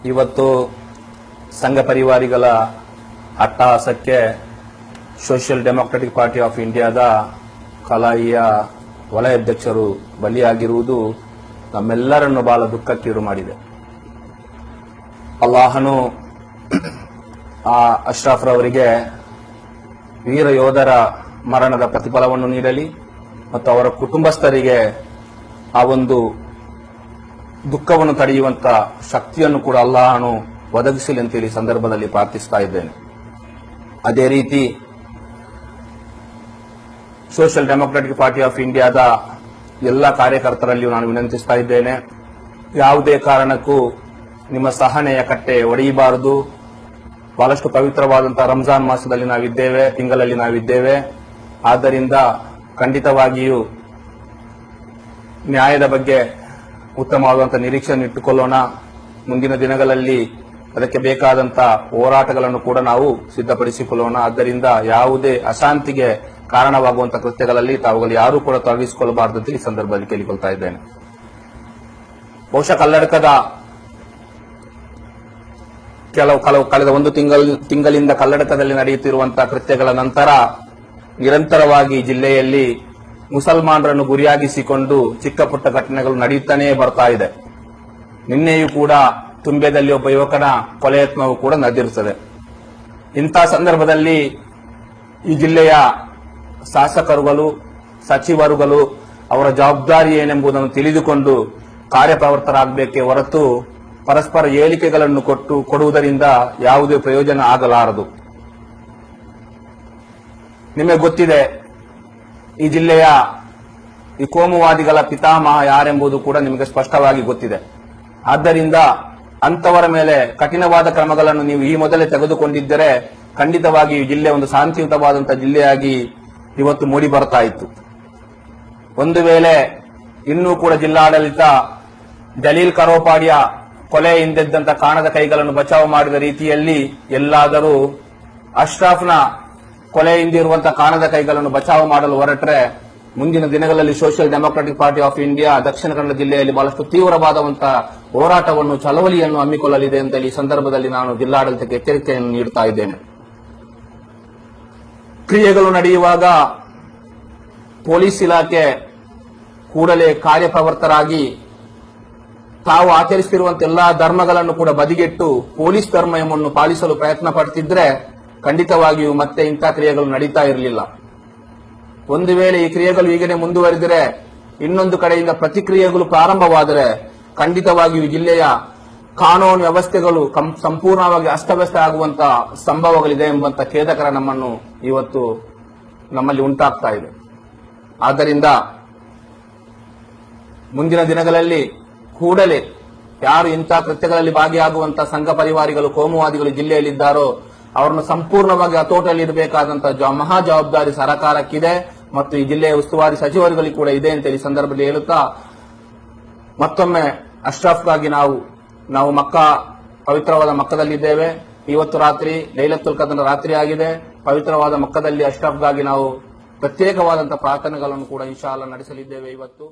ಇವತ್ತು ಸಂಘ ಪರಿವಾರಿಗಳ ಅಟ್ಟಹಾಸಕ್ಕೆ social democratic party of ಇಂಡಿಯಾದ ಕಲಾಯಿಯ ವಲಯಾಧ್ಯಕ್ಷರು ಬಲಿಯಾಗಿರುವುದು ನಮ್ಮೆಲ್ಲರನ್ನು ಬಹಳ ದುಃಖಕ್ಕೀಡು ಮಾಡಿದೆ. ಅಲ್ಲಾಹನು ಆ ಅಶ್ರಫ್ ರವರಿಗೆ ವೀರ ಯೋಧರ ಮರಣದ ಪ್ರತಿಫಲವನ್ನು ನೀಡಲಿ ಮತ್ತು ಅವರ ಕುಟುಂಬಸ್ಥರಿಗೆ ಆ ಒಂದು ದುಃಖವನ್ನು ತಡೆಯುವಂತ ಶಕ್ತಿಯನ್ನು ಕೂಡ ಅಲ್ಲಾಹನು ಒದಗಿಸಲಿ ಅಂತೇಳಿ ಸಂದರ್ಭದಲ್ಲಿ ಪ್ರಾರ್ಥಿಸ್ತಾ ಇದ್ದೇನೆ. ಅದೇ ರೀತಿ ಸೋಷಿಯಲ್ ಡೆಮೊಕ್ರೆಟಿಕ್ ಪಾರ್ಟಿ ಆಫ್ ಇಂಡಿಯಾದ ಎಲ್ಲ ಕಾರ್ಯಕರ್ತರಲ್ಲಿಯೂ ನಾನು ವಿನಂತಿಸ್ತಾ ಇದ್ದೇನೆ, ಯಾವುದೇ ಕಾರಣಕ್ಕೂ ನಿಮ್ಮ ಸಹನೆಯ ಕಟ್ಟೆ ಒಡೆಯಬಾರದು. ಬಹಳಷ್ಟು ಪವಿತ್ರವಾದಂತಹ ರಂಜಾನ್ ಮಾಸದಲ್ಲಿ ನಾವಿದ್ದೇವೆ, ತಿಂಗಳಲ್ಲಿ ನಾವಿದ್ದೇವೆ. ಆದ್ದರಿಂದ ಖಂಡಿತವಾಗಿಯೂ ನ್ಯಾಯದ ಬಗ್ಗೆ ಉತ್ತಮವಾದಂತಹ ನಿರೀಕ್ಷೆಯನ್ನು ಇಟ್ಟುಕೊಳ್ಳೋಣ. ಮುಂದಿನ ದಿನಗಳಲ್ಲಿ ಅದಕ್ಕೆ ಬೇಕಾದಂತಹ ಹೋರಾಟಗಳನ್ನು ಕೂಡ ನಾವು ಸಿದ್ಧಪಡಿಸಿಕೊಳ್ಳೋಣ. ಆದ್ದರಿಂದ ಯಾವುದೇ ಅಶಾಂತಿಗೆ ಕಾರಣವಾಗುವಂತಹ ಕೃತ್ಯಗಳಲ್ಲಿ ತಾವುಗಳು ಯಾರೂ ಕೂಡ ತೊಡಗಿಸಿಕೊಳ್ಳಬಾರದು ಅಂತ ಈ ಸಂದರ್ಭದಲ್ಲಿ ಕೇಳಿಕೊಳ್ತಾ ಇದ್ದೇನೆ. ಬಹುಶಃ ಕಲ್ಲಡಕದ ಕಳೆದ ಒಂದು ತಿಂಗಳಿಂದ ಕಲ್ಲಡಕದಲ್ಲಿ ನಡೆಯುತ್ತಿರುವಂತಹ ಕೃತ್ಯಗಳ ನಂತರ ನಿರಂತರವಾಗಿ ಜಿಲ್ಲೆಯಲ್ಲಿ ಮುಸಲ್ಮಾನರನ್ನು ಗುರಿಯಾಗಿಸಿಕೊಂಡು ಚಿಕ್ಕ ಪುಟ್ಟ ಘಟನೆಗಳು ನಡೆಯುತ್ತಾನೇ ಬರ್ತಾ ಇದೆ. ನಿನ್ನೆಯೂ ಕೂಡ ತುಂಬ್ಯದಲ್ಲಿ ಒಬ್ಬ ಯುವಕನ ಕೊಲೆ ಯತ್ನವೂ ಕೂಡ ನಡೆದಿರುತ್ತದೆ. ಇಂತಹ ಸಂದರ್ಭದಲ್ಲಿ ಈ ಜಿಲ್ಲೆಯ ಶಾಸಕರುಗಳು, ಸಚಿವರುಗಳು ಅವರ ಜವಾಬ್ದಾರಿ ಏನೆಂಬುದನ್ನು ತಿಳಿದುಕೊಂಡು ಕಾರ್ಯಪ್ರವೃತ್ತರಾಗಬೇಕೇ ಹೊರತು ಪರಸ್ಪರ ಹೇಳಿಕೆಗಳನ್ನು ಕೊಡುವುದರಿಂದ ಯಾವುದೇ ಪ್ರಯೋಜನ ಆಗಲಾರದು. ನಿಮಗೆ ಗೊತ್ತಿದೆ, ಈ ಜಿಲ್ಲೆಯ ಈ ಕೋಮುವಾದಿಗಳ ಪಿತಾಮಹ ಯಾರೆಂಬುದು ಕೂಡ ನಿಮಗೆ ಸ್ಪಷ್ಟವಾಗಿ ಗೊತ್ತಿದೆ. ಆದ್ದರಿಂದ ಅಂತವರ ಮೇಲೆ ಕಠಿಣವಾದ ಕ್ರಮಗಳನ್ನು ನೀವು ಈ ಮೊದಲೇ ತೆಗೆದುಕೊಂಡಿದ್ದರೆ ಖಂಡಿತವಾಗಿ ಈ ಜಿಲ್ಲೆ ಒಂದು ಶಾಂತಿಯುತವಾದಂತಹ ಜಿಲ್ಲೆಯಾಗಿ ಇವತ್ತು ಮೂಡಿ ಬರ್ತಾ ಇತ್ತು. ಒಂದು ವೇಳೆ ಇನ್ನೂ ಕೂಡ ಜಿಲ್ಲಾಡಳಿತ ಜಲೀಲ್ ಕರೋಪಾಡಿಯ ಕೊಲೆ ಹಿಂದಿದ್ದಂತ ಕಾಣದ ಕೈಗಳನ್ನು ಬಚಾವು ಮಾಡಿದ ರೀತಿಯಲ್ಲಿ ಎಲ್ಲಾದರೂ ಅಶ್ರಫ್ನ ಕೊಲೆ ಹಿಂದಿರುವಂತಹ ಕಾಣದ ಕೈಗಳನ್ನು ಬಚಾವು ಮಾಡಲು ಹೊರಟ್ರೆ ಮುಂದಿನ ದಿನಗಳಲ್ಲಿ social democratic party of India Dakshina Kannada ಜಿಲ್ಲೆಯಲ್ಲಿ ಬಹಳಷ್ಟು ತೀವ್ರವಾದಂತಹ ಹೋರಾಟವನ್ನು, ಚಳವಳಿಯನ್ನು ಹಮ್ಮಿಕೊಳ್ಳಲಿದೆ ಅಂತ ಈ ಸಂದರ್ಭದಲ್ಲಿ ನಾನು ಜಿಲ್ಲಾಡಳಿತಕ್ಕೆ ಎಚ್ಚರಿಕೆಯನ್ನು ನೀಡುತ್ತಾ ಇದ್ದೇನೆ. ಕ್ರಿಯೆಗಳು ನಡೆಯುವಾಗ ಪೊಲೀಸ್ ಇಲಾಖೆ ಕೂಡಲೇ ಕಾರ್ಯಪ್ರವೃತ್ತರಾಗಿ ತಾವು ಆಚರಿಸುತ್ತಿರುವಂತಹ ಎಲ್ಲಾ ಧರ್ಮಗಳನ್ನು ಕೂಡ ಬದಿಗೆಟ್ಟು ಪೊಲೀಸ್ ಧರ್ಮವನ್ನು ಪಾಲಿಸಲು ಪ್ರಯತ್ನ ಪಡುತ್ತಿದ್ರೆ ಖಂಡಿತವಾಗಿಯೂ ಮತ್ತೆ ಇಂಥ ಕ್ರಿಯೆಗಳು ನಡೀತಾ ಇರಲಿಲ್ಲ. ಒಂದು ವೇಳೆ ಈ ಕ್ರಿಯೆಗಳು ಹೀಗೆ ಮುಂದುವರೆದರೆ, ಇನ್ನೊಂದು ಕಡೆಯಿಂದ ಪ್ರತಿಕ್ರಿಯೆಗಳು ಪ್ರಾರಂಭವಾದರೆ ಖಂಡಿತವಾಗಿಯೂ ಜಿಲ್ಲೆಯ ಕಾನೂನು ವ್ಯವಸ್ಥೆಗಳು ಸಂಪೂರ್ಣವಾಗಿ ಅಸ್ತವ್ಯಸ್ತ ಆಗುವಂತಹ ಸಂಭವಗಳಿದೆ ಎಂಬಂತ ಖೇದಕರ ನಮ್ಮನ್ನು ಇವತ್ತು ನಮ್ಮಲ್ಲಿ ಉಂಟಾಗ್ತಾ ಇದೆ. ಆದ್ದರಿಂದ ಮುಂದಿನ ದಿನಗಳಲ್ಲಿ ಕೂಡಲೇ ಯಾರು ಇಂಥ ಕೃತ್ಯಗಳಲ್ಲಿ ಭಾಗಿಯಾಗುವಂತಹ ಸಂಘ ಪರಿವಾರಿಗಳು, ಕೋಮುವಾದಿಗಳು ಜಿಲ್ಲೆಯಲ್ಲಿದ್ದಾರೋ ಅವರನ್ನು ಸಂಪೂರ್ಣವಾಗಿ ಹತೋಟಿಯಲ್ಲಿಡಬೇಕಾದಂತಹ ಮಹಾ ಜವಾಬ್ದಾರಿ ಸರ್ಕಾರಕ್ಕಿದೆ ಮತ್ತು ಈ ಜಿಲ್ಲೆಯ ಉಸ್ತುವಾರಿ ಸಚಿವರುಗಳಿಗೆ ಕೂಡ ಇದೆ ಅಂತ ಈ ಸಂದರ್ಭದಲ್ಲಿ ಹೇಳುತ್ತಾ, ಮತ್ತೊಮ್ಮೆ ಅಶ್ರಫ್ಗಾಗಿ ನಾವು ಪವಿತ್ರವಾದ ಮಕ್ಕದಲ್ಲಿದ್ದೇವೆ. ಇವತ್ತು ರಾತ್ರಿ ಲೈಲತ್ತುಲ್ ಕದರ್ ರಾತ್ರಿ ಆಗಿದೆ. ಪವಿತ್ರವಾದ ಮಕ್ಕದಲ್ಲಿ ಅಶ್ರಫ್ಗಾಗಿ ನಾವು ಪ್ರತ್ಯೇಕವಾದಂತಹ ಪ್ರಾರ್ಥನೆಗಳನ್ನು ಕೂಡ ಇನ್ಶಾ ಅಲ್ಲಾ ನಡೆಸಲಿದ್ದೇವೆ ಇವತ್ತು.